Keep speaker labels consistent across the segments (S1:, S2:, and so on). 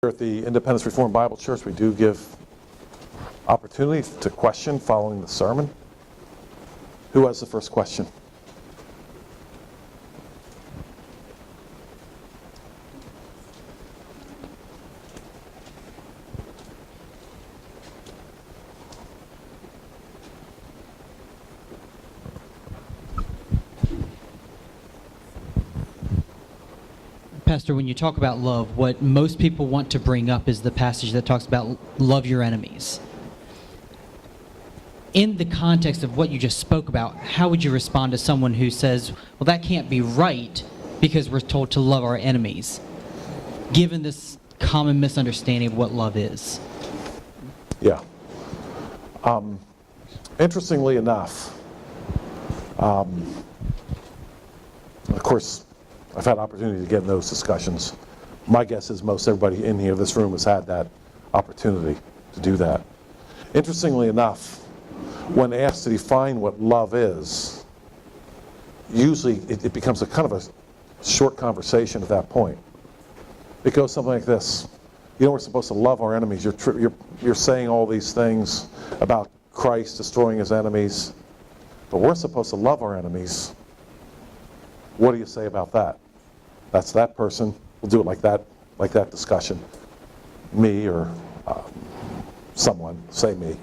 S1: Here at the Independence Reformed Bible Church, we do give opportunity to question following the sermon. Who has the first question?
S2: Pastor, when you talk about love, what most people want to bring up is the passage that talks about love your enemies. In the context of what you just spoke about, how would you respond to someone who says, well, that can't be right because we're told to love our enemies, given this common misunderstanding of what love is?
S1: Yeah. Interestingly enough, of course, I've had opportunity to get in those discussions. My guess is most everybody in here, this room, has had that opportunity to do that. Interestingly enough, when asked to define what love is, usually it becomes a kind of a short conversation at that point. It goes something like this. You know, we're supposed to love our enemies. You're saying all these things about Christ destroying his enemies, but we're supposed to love our enemies. What do you say about that? That's that person. We'll do it like that discussion. Me or someone, say me.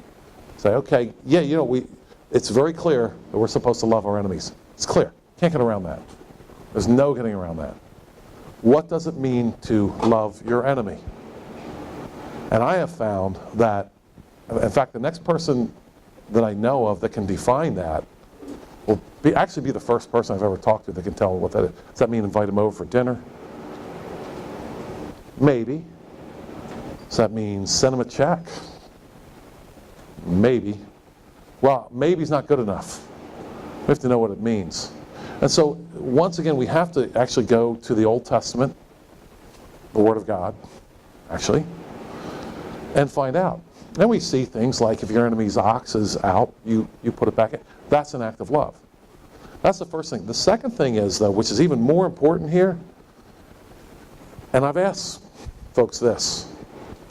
S1: Say, okay, yeah, you know, it's very clear that we're supposed to love our enemies. It's clear. Can't get around that. There's no getting around that. What does it mean to love your enemy? And I have found that, in fact, the next person that I know of that can define that will actually be the first person I've ever talked to that can tell what that is. Does that mean invite him over for dinner? Maybe. Does that mean send him a check? Maybe. Well, maybe's not good enough. We have to know what it means. And so, once again, we have to actually go to the Old Testament, the Word of God, actually, and find out. Then we see things like if your enemy's ox is out, you put it back in. That's an act of love. That's the first thing. The second thing is, though, which is even more important here, and I've asked folks this.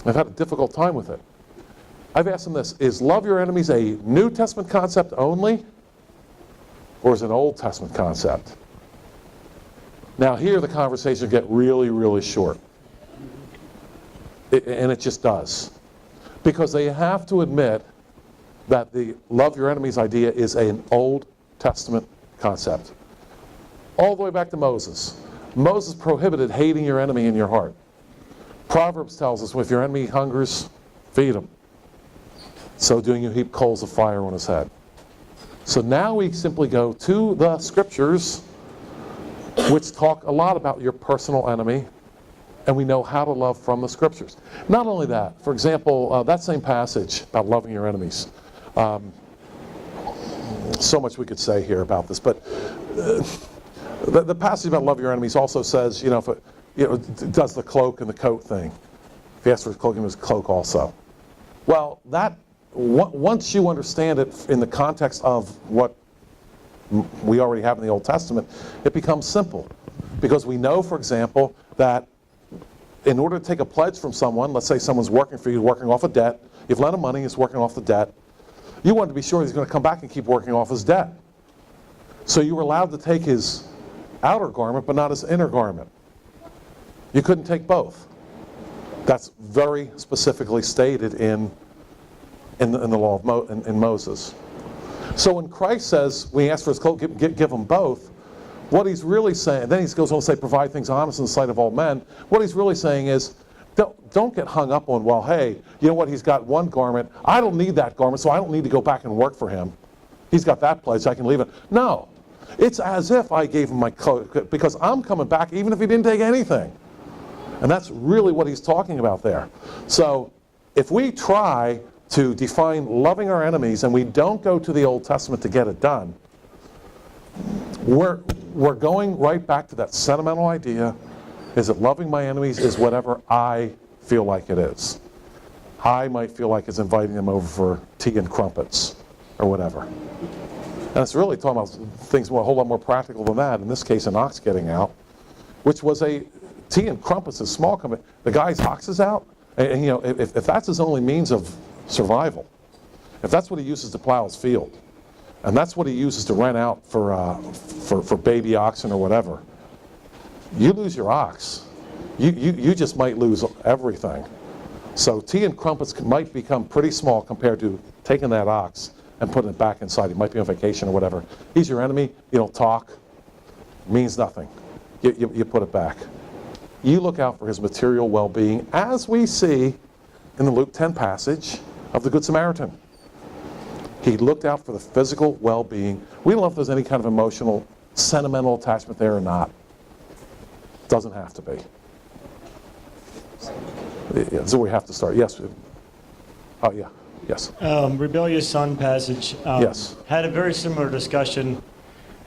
S1: I've had a difficult time with it. I've asked them this. Is love your enemies a New Testament concept only, or is it an Old Testament concept? Now, here the conversations get really, really short. And it just does. Because they have to admit that the love your enemies idea is an Old Testament concept. All the way back to Moses. Moses prohibited hating your enemy in your heart. Proverbs tells us, if your enemy hungers, feed him. So doing, you heap coals of fire on his head. So now we simply go to the scriptures, which talk a lot about your personal enemy, and we know how to love from the scriptures. Not only that, for example, that same passage about loving your enemies. So much we could say here about this, but the passage about love your enemies also says, you know, if it does the cloak and the coat thing. If you ask for his cloak, give him his cloak also. Well, that once you understand it in the context of what we already have in the Old Testament, it becomes simple. Because we know, for example, that in order to take a pledge from someone, let's say someone's working for you, working off a debt, you've lent him money, he's working off the debt, you want to be sure he's going to come back and keep working off his debt. So you were allowed to take his outer garment, but not his inner garment. You couldn't take both. That's very specifically stated in the law of in Moses. So when Christ says, we ask for his cloak, give them both, what he's really saying, then he goes on to say, provide things honest in the sight of all men. What he's really saying is, don't get hung up on, well, hey, you know what, he's got one garment. I don't need that garment, so I don't need to go back and work for him. He's got that pledge, I can leave it. No, it's as if I gave him my cloak, because I'm coming back even if he didn't take anything. And that's really what he's talking about there. So if we try to define loving our enemies and we don't go to the Old Testament to get it done, we're going right back to that sentimental idea, is that loving my enemies is whatever I feel like it is. I might feel like it's inviting them over for tea and crumpets or whatever. And it's really talking about things a whole lot more practical than that. In this case, an ox getting out, which was tea and crumpets is small company. The guy's ox is out, and you know, if that's his only means of survival, if that's what he uses to plow his field, and that's what he uses to rent out for baby oxen or whatever, you lose your ox, you just might lose everything. So tea and crumpets might become pretty small compared to taking that ox and putting it back inside. He might be on vacation or whatever. He's your enemy. You don't talk. Means nothing. You put it back. You look out for his material well-being, as we see in the Luke 10 passage of the Good Samaritan. He looked out for the physical well-being. We don't know if there's any kind of emotional, sentimental attachment there or not. Doesn't have to be. Yeah, so we have to start. Yes. Oh, yeah. Yes.
S3: Rebellious son passage.
S1: Yes.
S3: Had a very similar discussion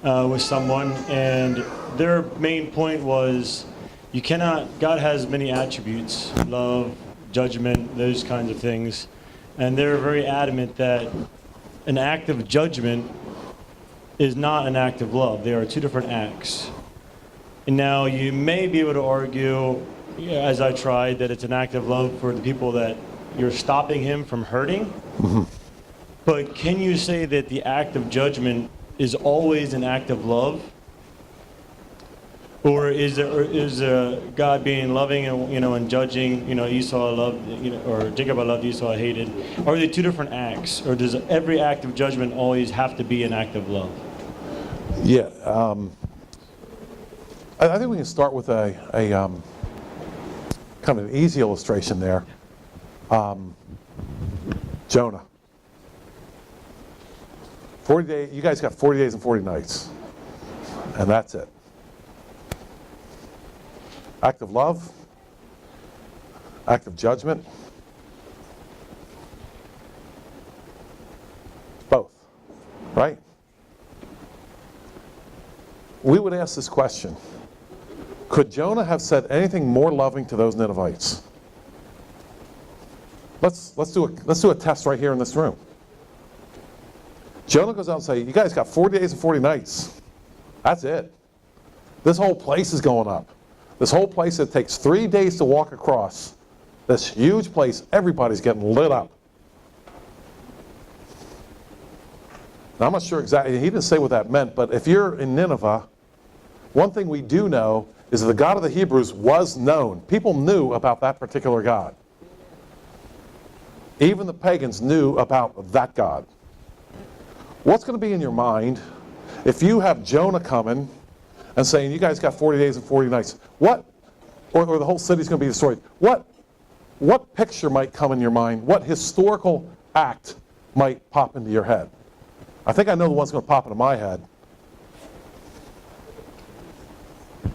S3: with someone, and their main point was, you cannot. God has many attributes: love, judgment, those kinds of things, and they're very adamant that an act of judgment is not an act of love. They are two different acts. And now you may be able to argue, as I tried, that it's an act of love for the people that you're stopping him from hurting.
S1: Mm-hmm.
S3: But can you say that the act of judgment is always an act of love? Or is God being loving and and judging? Esau loved, or Jacob I loved, Esau I hated. Are they two different acts, or does every act of judgment always have to be an act of love?
S1: Yeah. I think we can start with a kind of an easy illustration there. Jonah. 40 days. You guys got 40 days and 40 nights, and that's it. Act of love, act of judgment, both, right? We would ask this question: could Jonah have said anything more loving to those Ninevites? Let's do a test right here in this room. Jonah goes out and says, "You guys got 40 days and 40 nights. That's it. This whole place is going up. This whole place that takes 3 days to walk across, this huge place, everybody's getting lit up." Now, I'm not sure exactly, he didn't say what that meant, but if you're in Nineveh, one thing we do know is that the God of the Hebrews was known. People knew about that particular God. Even the pagans knew about that God. What's going to be in your mind if you have Jonah coming and saying, "You guys got 40 days and 40 nights. What, or the whole city's going to be destroyed." What picture might come in your mind? What historical act might pop into your head? I think I know the one's going to pop into my head.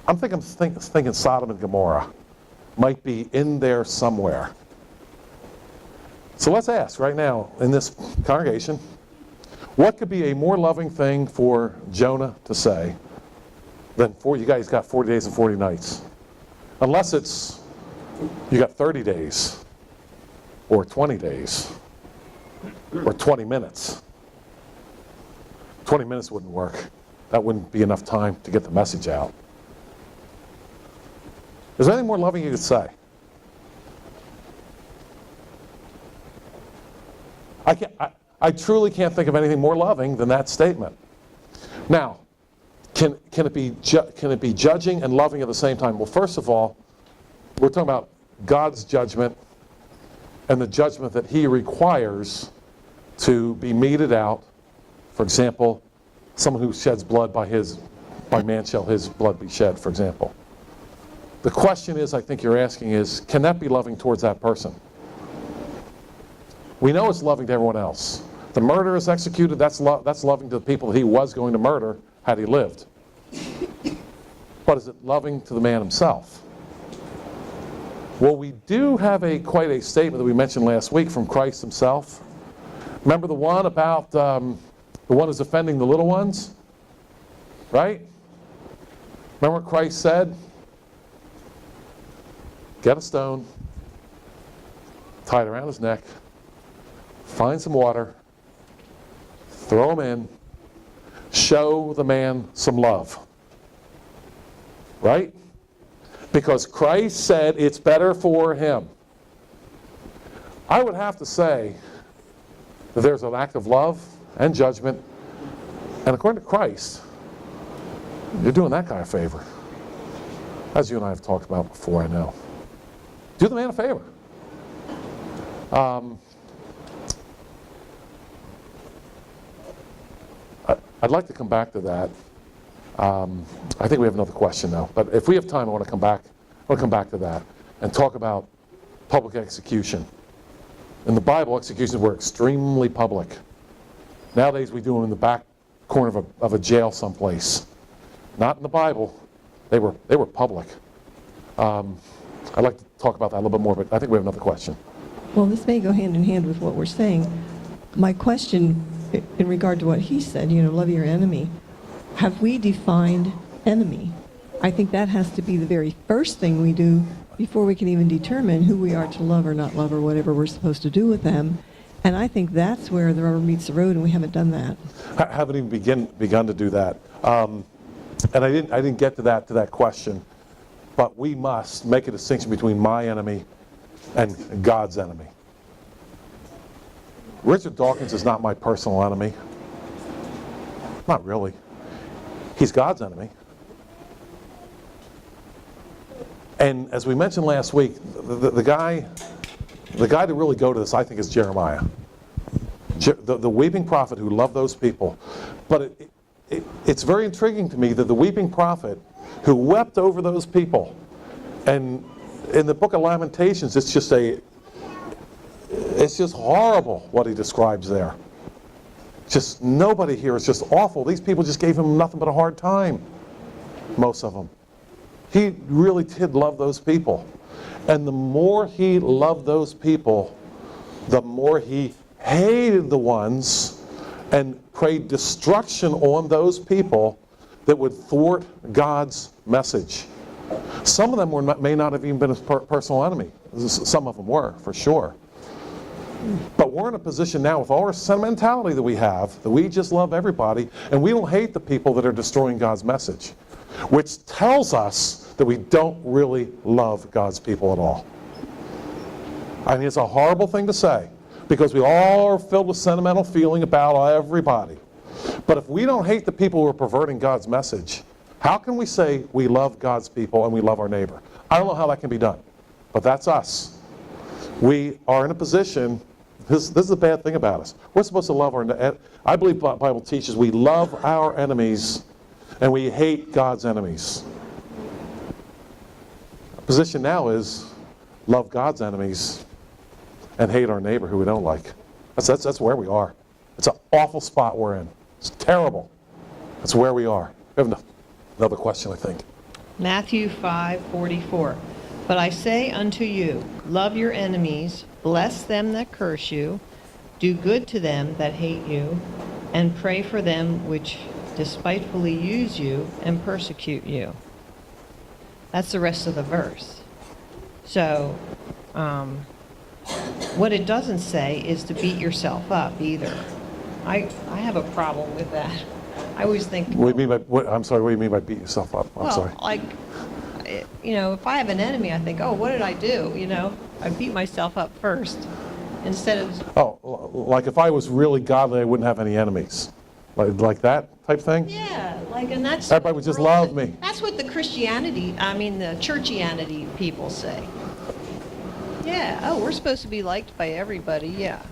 S1: I'm thinking Sodom and Gomorrah might be in there somewhere. So let's ask right now in this congregation, what could be a more loving thing for Jonah to say than you guys got 40 days and 40 nights? Unless it's you got 30 days or 20 days or 20 minutes. 20 minutes wouldn't work. That wouldn't be enough time to get the message out. Is there anything more loving you could say? I truly can't think of anything more loving than that statement. Now, can it be judging and loving at the same time? Well, first of all, we're talking about God's judgment and the judgment that He requires to be meted out. For example, someone who sheds blood by man shall his blood be shed, for example. The question is, I think you're asking is, can that be loving towards that person? We know it's loving to everyone else. The murderer is executed, that's loving to the people that he was going to murder had he lived. But is it loving to the man himself? Well, we do have quite a statement that we mentioned last week from Christ himself. Remember the one about the one who's offending the little ones? Right? Remember what Christ said? Get a stone, tie it around his neck, find some water, throw him in, show the man some love. Right? because Christ said it's better for him. I would have to say that there's an act of love and judgment, and according to Christ, you're doing that guy a favor. As you and I have talked about before, I know. Do the man a favor. I'd like to come back to that. I think we have another question though, but if we have time, I want to come back to that and talk about public execution. In the Bible, executions were extremely public. Nowadays, we do them in the back corner of a jail someplace. Not in the Bible. They were public. I'd like to talk about that a little bit more, but I think we have another question.
S4: Well, this may go hand in hand with what we're saying. My question in regard to what he said, love your enemy. Have we defined enemy? I think that has to be the very first thing we do before we can even determine who we are to love or not love or whatever we're supposed to do with them. And I think that's where the rubber meets the road, and we haven't done that.
S1: I haven't even begun to do that. And I didn't get to that question. But we must make a distinction between my enemy and God's enemy. Richard Dawkins is not my personal enemy. Not really. He's God's enemy. And as we mentioned last week, the guy to really go to this, I think, is Jeremiah. The weeping prophet who loved those people. But it's very intriguing to me that the weeping prophet who wept over those people, and in the book of Lamentations, it's just horrible what he describes there. Just nobody here is just awful. These people just gave him nothing but a hard time, most of them. He really did love those people. And the more he loved those people, the more he hated the ones and prayed destruction on those people that would thwart God's message. Some of them may not have even been his personal enemy. Some of them were, for sure. But we're in a position now with all our sentimentality that we have, that we just love everybody, and we don't hate the people that are destroying God's message, which tells us that we don't really love God's people at all. I mean, it's a horrible thing to say, because we all are filled with sentimental feeling about everybody. But if we don't hate the people who are perverting God's message, how can we say we love God's people and we love our neighbor? I don't know how that can be done, but that's us. We are in a position, this is the bad thing about us. We're supposed to love I believe the Bible teaches we love our enemies and we hate God's enemies. Our position now is love God's enemies and hate our neighbor who we don't like. That's where we are. It's an awful spot we're in. It's terrible. That's where we are. We have another question, I think.
S5: Matthew 5:44. But I say unto you, love your enemies, bless them that curse you, do good to them that hate you, and pray for them which despitefully use you and persecute you. That's the rest of the verse. So, what it doesn't say is to beat yourself up either. I have a problem with that. I always think...
S1: What do you mean by, I'm sorry, what do you mean by beat yourself up? I'm sorry.
S5: Like, if I have an enemy, I think, oh, what did I do? I beat myself up first instead of...
S1: Oh, like if I was really godly, I wouldn't have any enemies. Like that type thing?
S5: Yeah, and that's...
S1: Everybody would just love me.
S5: That's what the the churchianity people say. Yeah, oh, we're supposed to be liked by everybody, yeah.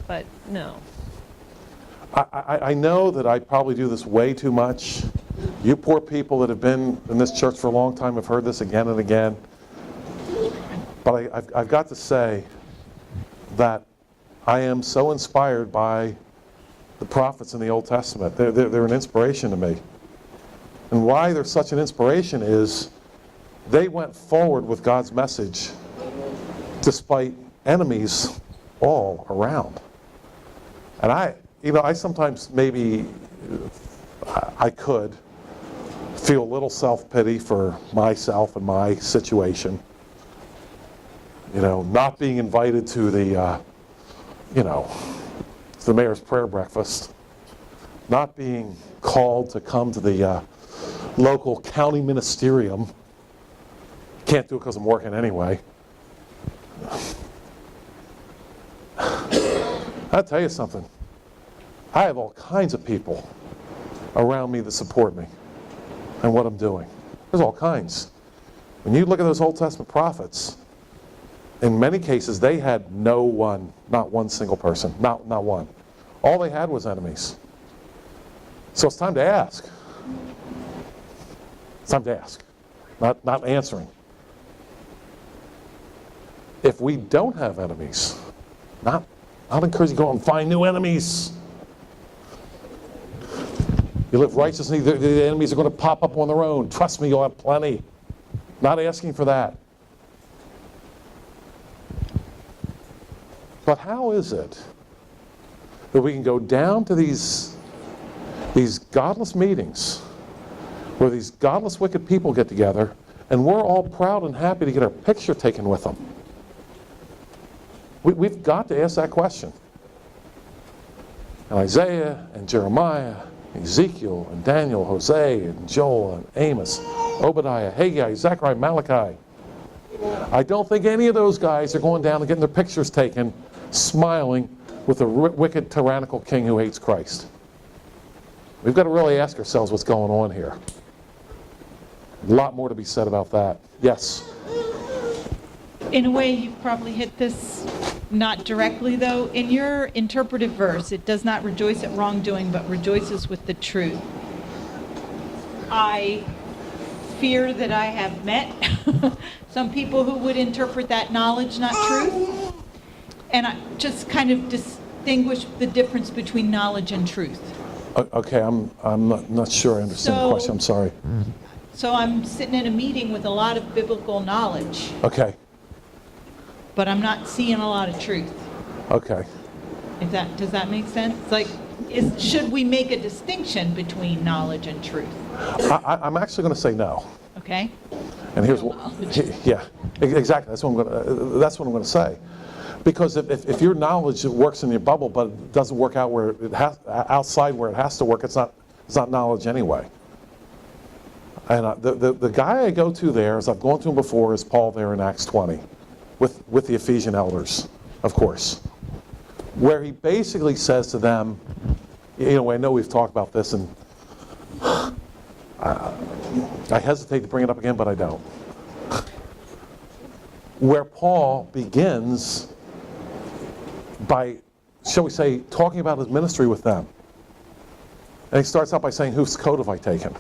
S5: But no.
S1: I know that I probably do this way too much. You poor people that have been in this church for a long time have heard this again and again. But I've got to say that I am so inspired by the prophets in the Old Testament. They're an inspiration to me. And why they're such an inspiration is they went forward with God's message despite enemies all around. And I sometimes maybe I could feel a little self-pity for myself and my situation. Not being invited to the mayor's prayer breakfast, not being called to come to the local county ministerium, Can't do it because I'm working anyway. I'll tell you something. I have all kinds of people around me that support me and what I'm doing. There's all kinds. When you look at those Old Testament prophets, in many cases they had no one, not one single person, not one. All they had was enemies. So it's time to ask. It's time to ask, not answering. If we don't have enemies, not encourage you to go out and find new enemies. You live righteously, the enemies are going to pop up on their own. Trust me, you'll have plenty. Not asking for that. But how is it that we can go down to these godless meetings where these godless, wicked people get together, and we're all proud and happy to get our picture taken with them? We've got to ask that question. And Isaiah and Jeremiah, Ezekiel and Daniel, Hosea and Joel and Amos, Obadiah, Haggai, Zechariah, Malachi. I don't think any of those guys are going down and getting their pictures taken, smiling with a wicked, tyrannical king who hates Christ. We've got to really ask ourselves what's going on here. A lot more to be said about that. Yes?
S6: In a way, you've probably hit this, not directly though. In your interpretive verse, it does not rejoice at wrongdoing, but rejoices with the truth. I fear that I have met some people who would interpret that knowledge, not truth. And I just kind of distinguish the difference between knowledge and truth.
S1: Okay, I'm not sure I understand the question. I'm sorry.
S6: So I'm sitting in a meeting with a lot of biblical knowledge,
S1: Okay.
S6: but I'm not seeing a lot of truth.
S1: Okay.
S6: Does that make sense? Like, should we make a distinction between knowledge and truth?
S1: I'm actually going to say no.
S6: Okay?
S1: And here's
S6: Knowledge.
S1: what, yeah, exactly. That's what I'm going to say. Because if your knowledge works in your bubble, but it doesn't work out where it has, outside where it has to work, it's not knowledge anyway. And the guy I go to there, as I've gone to him before, is Paul there in Acts 20, with the Ephesian elders, of course, where he basically says to them, you know, I know we've talked about this, and I hesitate to bring it up again, but I don't. Where Paul begins by, shall we say, talking about his ministry with them. And he starts out by saying, whose coat have I taken?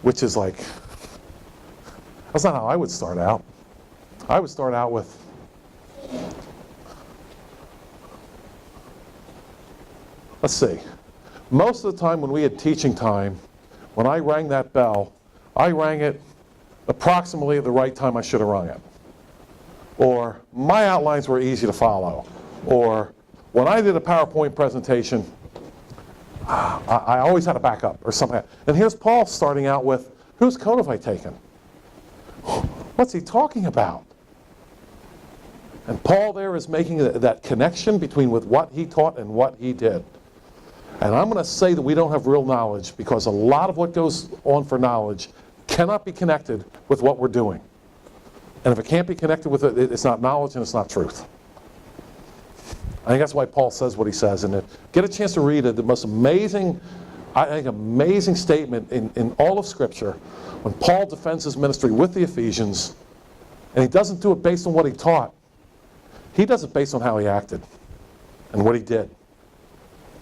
S1: Which is like, that's not how I would start out. I would start out with, let's see. Most of the time when we had teaching time, when I rang that bell, I rang it approximately at the right time I should have rung it. Or my outlines were easy to follow. Or when I did a PowerPoint presentation, I always had a backup or something like that. And here's Paul starting out with, whose coat have I taken? What's he talking about? And Paul there is making that connection between with what he taught and what he did. And I'm going to say that we don't have real knowledge because a lot of what goes on for knowledge cannot be connected with what we're doing. And if it can't be connected with it, it's not knowledge and it's not truth. I think that's why Paul says what he says. And get a chance to read it, the most amazing, I think, amazing statement in all of Scripture when Paul defends his ministry with the Ephesians, and he doesn't do it based on what he taught. He does it based on how he acted and what he did.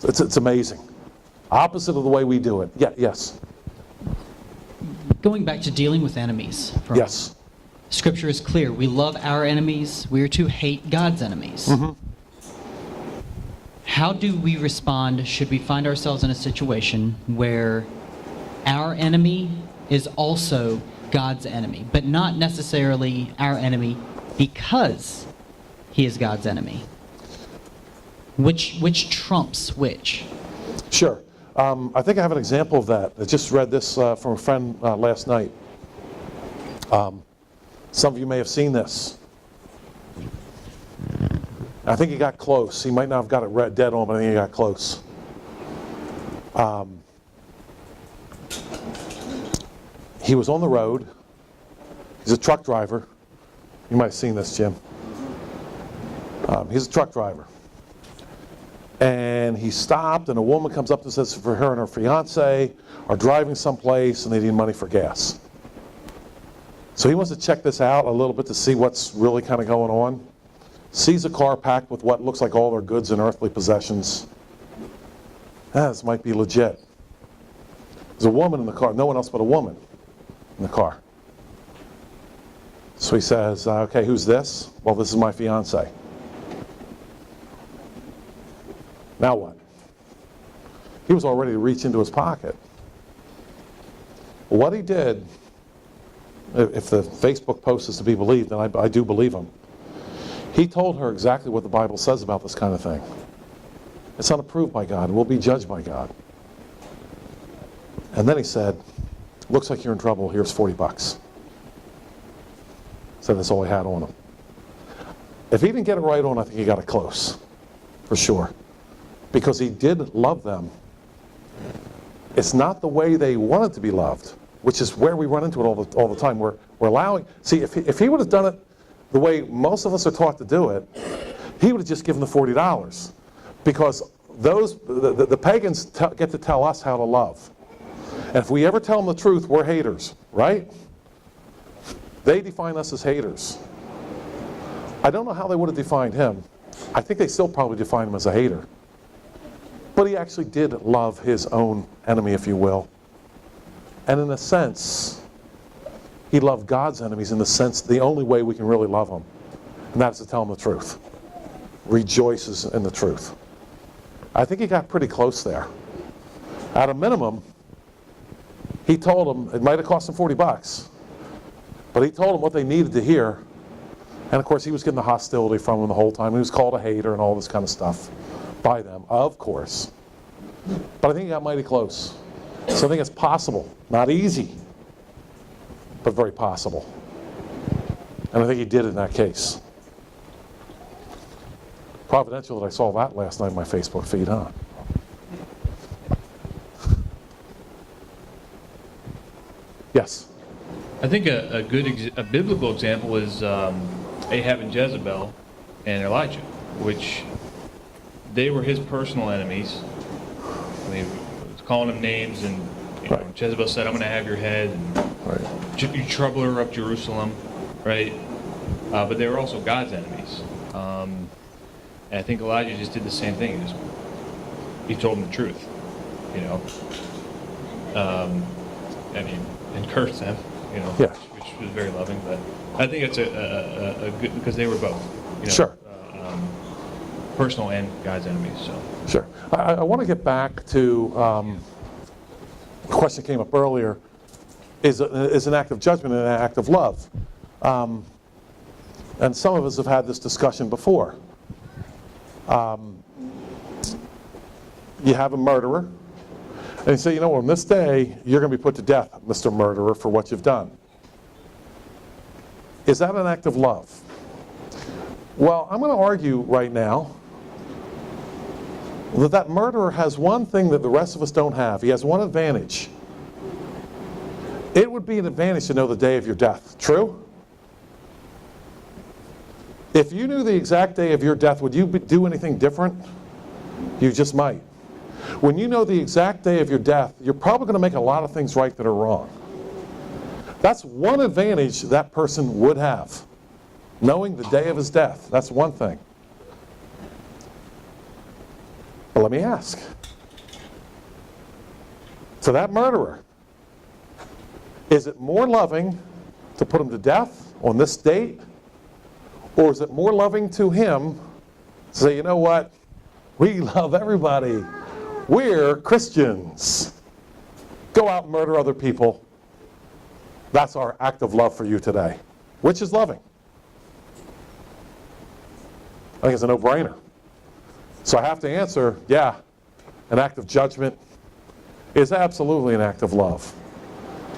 S1: It's amazing. Opposite of the way we do it. Yeah, yes.
S2: Going back to dealing with enemies.
S1: Yes.
S2: Scripture is clear. We love our enemies. We are to hate God's enemies.
S1: Mm-hmm.
S2: How do we respond should we find ourselves in a situation where our enemy is also God's enemy, but not necessarily our enemy because he is God's enemy? Which trumps which?
S1: Sure. I think I have an example of that. I just read this from a friend last night. Some of you may have seen this. I think he got close. He might not have got it dead on, but I think he got close. He was on the road. He's a truck driver. You might have seen this, Jim. He's a truck driver. And he stopped, and a woman comes up and says for her and her fiance are driving someplace and they need money for gas. So he wants to check this out a little bit to see what's really kind of going on. Sees a car packed with what looks like all their goods and earthly possessions. This might be legit. There's a woman in the car, no one else but a woman in the car. So he says, okay, who's this? Well, this is my fiance. Now what? He was all ready to reach into his pocket. What he did, if the Facebook post is to be believed, and I do believe him, he told her exactly what the Bible says about this kind of thing. It's unapproved by God. We'll be judged by God. And then he said, looks like you're in trouble. Here's $40. Said that's all he had on him. If he didn't get it right on, I think he got it close, for sure. Because he did love them. It's not the way they wanted to be loved, which is where we run into it all the time. We're allowing, see, if he would have done it the way most of us are taught to do it, he would have just given the $40. Because the pagans get to tell us how to love. And if we ever tell them the truth, we're haters, right? They define us as haters. I don't know how they would have defined him. I think they still probably define him as a hater. But he actually did love his own enemy, if you will. And in a sense, he loved God's enemies in the sense the only way we can really love them. And that is to tell them the truth. Rejoices in the truth. I think he got pretty close there. At a minimum, he told them, it might have cost them $40, but he told them what they needed to hear. And of course, he was getting the hostility from them the whole time. He was called a hater and all this kind of stuff by them, of course. But I think he got mighty close. So I think it's possible. Not easy, but very possible. And I think he did in that case. Providential that I saw that last night on my Facebook feed, huh? Yes?
S7: I think a biblical example is Ahab and Jezebel and Elijah, which they were his personal enemies. I mean, was calling him names, and
S1: Right.
S7: Jezebel said, "I'm going to have your head." And
S1: Right.
S7: you troubler of Jerusalem, right? But they were also God's enemies. And I think Elijah just did the same thing. He told them the truth, you know. I mean, and cursed them, you know,
S1: Yeah.
S7: which was very loving. But I think it's a good, because they were both, you know,
S1: Sure.
S7: personal and God's enemies. So.
S1: Sure. I want to get back to a question that came up earlier. Is an act of judgment and an act of love? And some of us have had this discussion before. You have a murderer, and you say, you know, on this day, you're going to be put to death, Mr. Murderer, for what you've done. Is that an act of love? Well, I'm going to argue right now that murderer has one thing that the rest of us don't have. He has one advantage. It would be an advantage to know the day of your death. True? If you knew the exact day of your death, would you do anything different? You just might. When you know the exact day of your death, you're probably going to make a lot of things right that are wrong. That's one advantage that person would have. Knowing the day of his death. That's one thing. But let me ask. To that murderer, is it more loving to put him to death on this date? Or is it more loving to him to say, you know what? We love everybody. We're Christians. Go out and murder other people. That's our act of love for you today. Which is loving? I think it's a no-brainer. So I have to answer, yeah, an act of judgment is absolutely an act of love.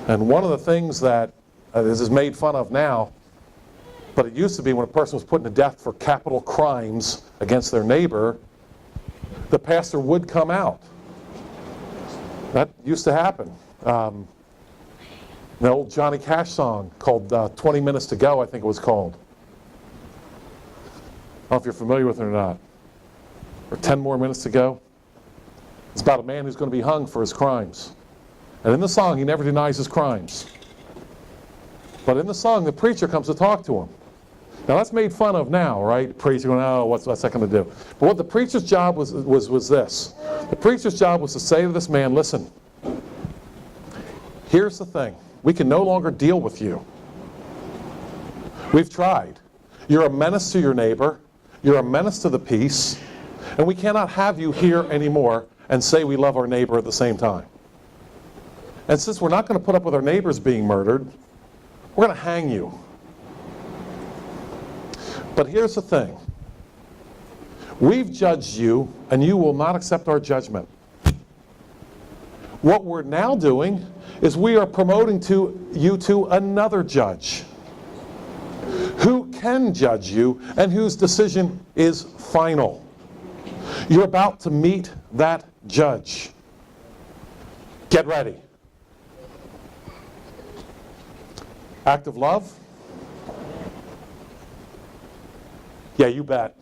S1: And one of the things that this is made fun of now, but it used to be when a person was put to death for capital crimes against their neighbor, the pastor would come out. That used to happen. An old Johnny Cash song called 20 Minutes to Go, I think it was called. I don't know if you're familiar with it or not. Or 10 more minutes to go. It's about a man who's going to be hung for his crimes. And in the song, he never denies his crimes. But in the song, the preacher comes to talk to him. Now that's made fun of now, right? The preacher going, oh, what's that going to do? But what the preacher's job was this. The preacher's job was to say to this man, listen, here's the thing. We can no longer deal with you. We've tried. You're a menace to your neighbor. You're a menace to the peace. And we cannot have you here anymore and say we love our neighbor at the same time. And since we're not going to put up with our neighbors being murdered, we're going to hang you. But here's the thing. We've judged you, and you will not accept our judgment. What we're now doing is we are promoting you to another judge who can judge you and whose decision is final. You're about to meet that judge. Get ready. Act of love? Yeah, you bet.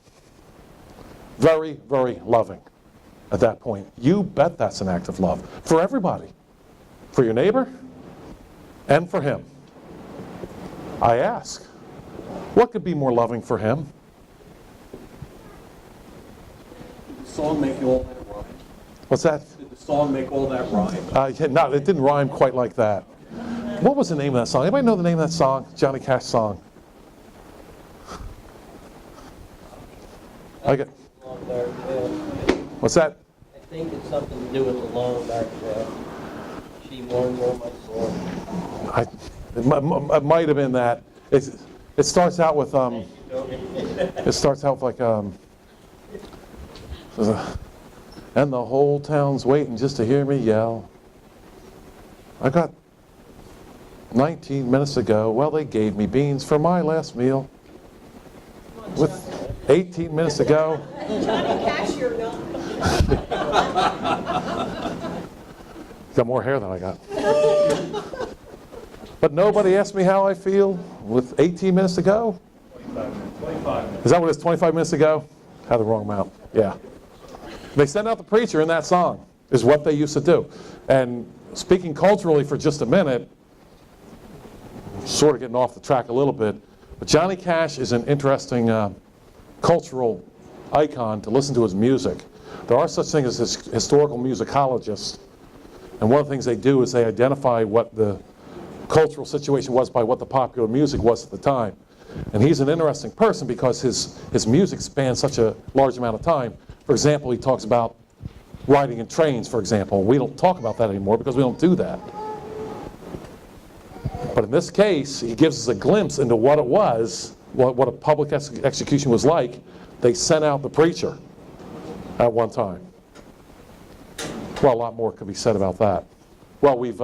S1: Very, very loving at that point. You bet that's an act of love for everybody. For your neighbor and for him. I ask, what could be more loving for him?
S8: Did the song make all that rhyme?
S1: What's that?
S8: Did the song make all that rhyme?
S1: Yeah, no, it didn't rhyme quite like that. What was the name of that song? Anybody know the name of that song? Johnny Cash song. I get. What's that?
S9: I think it's something to do with the long dark shadow. She more my soul.
S1: It might have been that. It starts out with it starts out with like and the whole town's waiting just to hear me yell. I got 19 minutes ago. Well, they gave me beans for my last meal. With 18 minutes ago.
S5: Johnny Cash, you're
S1: Got more hair than I got. But nobody asked me how I feel with 18 minutes to go.
S3: 25 minutes.
S1: Is that what it is, 25 minutes to go? Had the wrong amount. Yeah. They send out the preacher in that song, is what they used to do. And speaking culturally for just a minute, sort of getting off the track a little bit, but Johnny Cash is an interesting cultural icon to listen to his music. There are such things as historical musicologists, and one of the things they do is they identify what the cultural situation was by what the popular music was at the time. And he's an interesting person because his music spans such a large amount of time. For example, he talks about riding in trains, for example. We don't talk about that anymore because we don't do that. But in this case, he gives us a glimpse into what it was, what a public execution was like. They sent out the preacher at one time. Well, a lot more could be said about that. Well, we've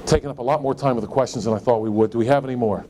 S1: taken up a lot more time with the questions than I thought we would. Do we have any more?